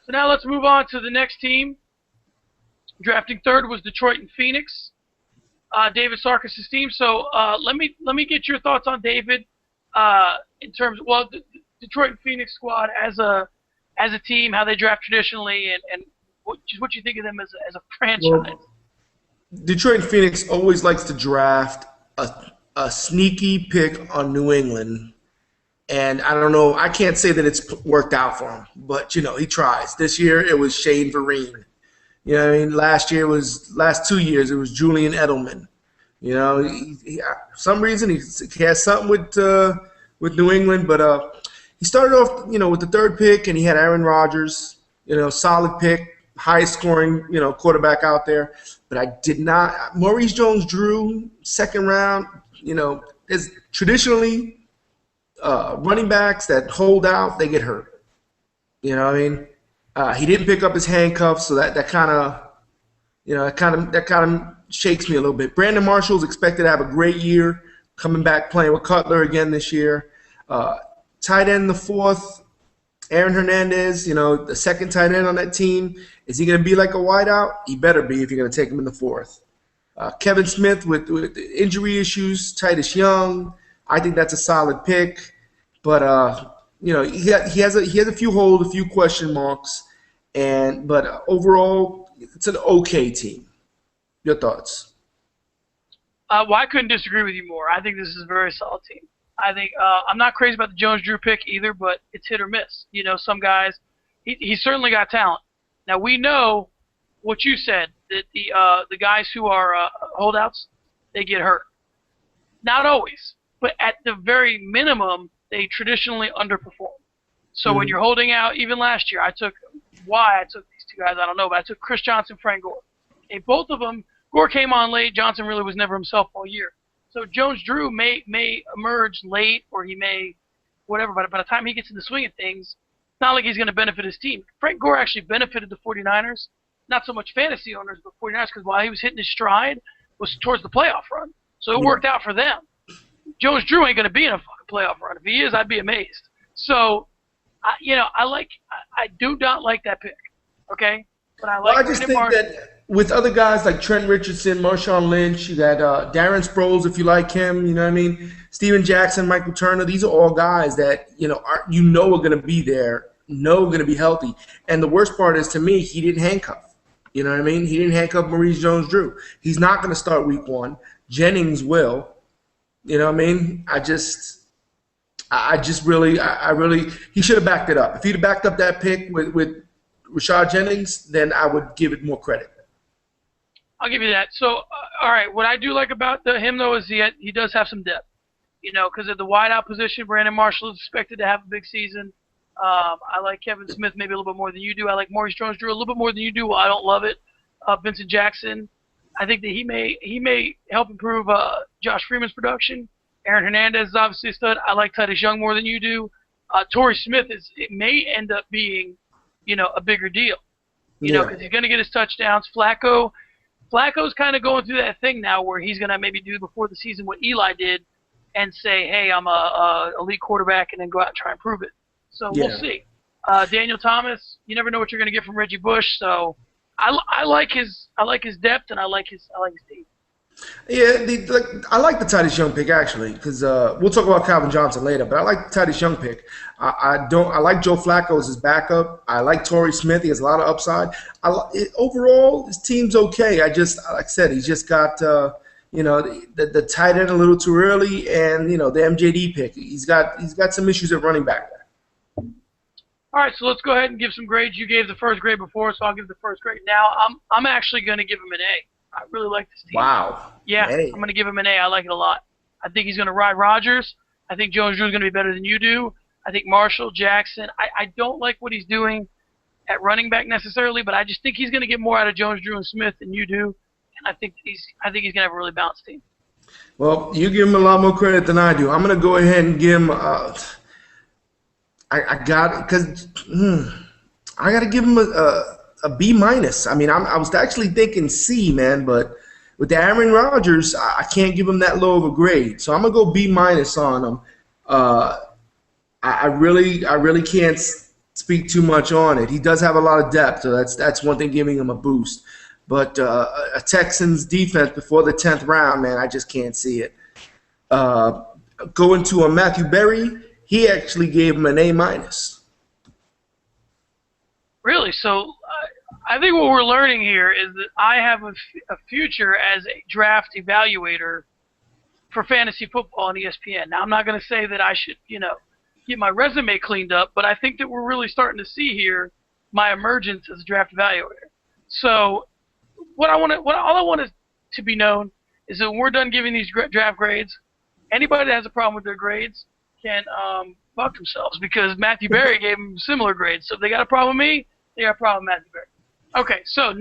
So now let's move on to the next team. Drafting third was Detroit and Phoenix. David Sarkis' team. So let me get your thoughts on David in terms of, well, the Detroit and Phoenix squad as a team, how they draft traditionally, and what you think of them as a franchise. Well, Detroit and Phoenix always likes to draft a sneaky pick on New England. And I don't know, I can't say that it's worked out for him, but, he tries. This year it was Shane Vereen. You know what I mean? Last 2 years, it was Julian Edelman. For some reason he has something with New England, but he started off, with the third pick, and he had Aaron Rodgers, solid pick, highest scoring, quarterback out there. But I did not. Maurice Jones-Drew, second round, is traditionally running backs that hold out, they get hurt. You know what I mean? He didn't pick up his handcuffs, so that kind of shakes me a little bit. Brandon Marshall's expected to have a great year, coming back playing with Cutler again this year. Tight end in the fourth, Aaron Hernandez, the second tight end on that team. Is he going to be like a wideout? He better be if you're going to take him in the fourth. Kevin Smith with injury issues, Titus Young. I think that's a solid pick, but he has a few holes, a few question marks, but overall it's an okay team. Your thoughts? Well, I couldn't disagree with you more. I think this is a very solid team. I think I'm not crazy about the Jones-Drew pick either, but it's hit or miss. Some guys, he certainly got talent. Now we know what you said, that the guys who are holdouts, they get hurt. Not always, but at the very minimum, they traditionally underperform. So when you're holding out, even last year, I took these two guys, I don't know, but I took Chris Johnson, Frank Gore. Okay, both of them, Gore came on late. Johnson really was never himself all year. So Jones-Drew may emerge late, or he may whatever, but by the time he gets in the swing of things, it's not like he's going to benefit his team. Frank Gore actually benefited the 49ers, not so much fantasy owners, but 49ers, because while he was hitting his stride was towards the playoff run. So it worked out for them. Jones-Drew ain't going to be in a fucking playoff run. If he is, I'd be amazed. So, I do not like that pick, okay? But I like I just think that with other guys like Trent Richardson, Marshawn Lynch, you got Darren Sproles, if you like him, you know what I mean? Steven Jackson, Michael Turner, these are all guys that, are going to be there, going to be healthy. And the worst part is, to me, he didn't handcuff. You know what I mean? He didn't handcuff Maurice Jones-Drew. He's not going to start week one. Jennings will. You know what I mean? He should have backed it up. If he'd have backed up that pick with Rashad Jennings, then I would give it more credit. I'll give you that. So, all right, what I do like about him, though, is he does have some depth. Because at the wideout position, Brandon Marshall is expected to have a big season. I like Kevin Smith maybe a little bit more than you do. I like Maurice Jones-Drew a little bit more than you do. Well, I don't love it. Vincent Jackson, I think that he may help improve Josh Freeman's production. Aaron Hernandez is obviously a stud. I like Titus Young more than you do. Torrey Smith may end up being, a bigger deal. Because he's going to get his touchdowns. Flacco's kind of going through that thing now where he's going to maybe do before the season what Eli did and say, hey, I'm a elite quarterback, and then go out and try and prove it. So we'll see. Daniel Thomas, you never know what you're going to get from Reggie Bush. So I like his depth, and I like his team. Yeah, I like the Titus Young pick, actually, because we'll talk about Calvin Johnson later, but I like the Titus Young pick. I like Joe Flacco as his backup. I like Torrey Smith. He has a lot of upside. Overall, his team's okay. Like I said, he's just got the tight end a little too early, and the MJD pick. He's got some issues at running back there. All right, so let's go ahead and give some grades. You gave the first grade before, so I'll give the first grade now. I'm actually going to give him an A. I really like this team. Wow. Yeah, I'm going to give him an A. I like it a lot. I think he's going to ride Rodgers. I think Jones-Drew is going to be better than you do. I think Marshall, Jackson. I don't like what he's doing at running back necessarily, but I just think he's going to get more out of Jones-Drew and Smith than you do, and I think he's going to have a really balanced team. Well, you give him a lot more credit than I do. I'm going to go ahead and give him I got to give him a B minus. I mean, I was actually thinking C, man, but with the Aaron Rodgers, I can't give him that low of a grade. So I'm gonna go B minus on him. I really can't speak too much on it. He does have a lot of depth, so that's one thing giving him a boost. But a Texans defense before the 10th round, man, I just can't see it. Uh, Going to a Matthew Berry, he actually gave him an A minus. Really? So I think what we're learning here is that I have a future as a draft evaluator for fantasy football on ESPN. Now, I'm not going to say that I should, get my resume cleaned up, but I think that we're really starting to see here my emergence as a draft evaluator. So, all I want to be known is that when we're done giving these draft grades, anybody that has a problem with their grades can fuck themselves because Matthew Berry gave them similar grades. So if they got a problem with me, they got a problem with Matthew Berry. Okay, so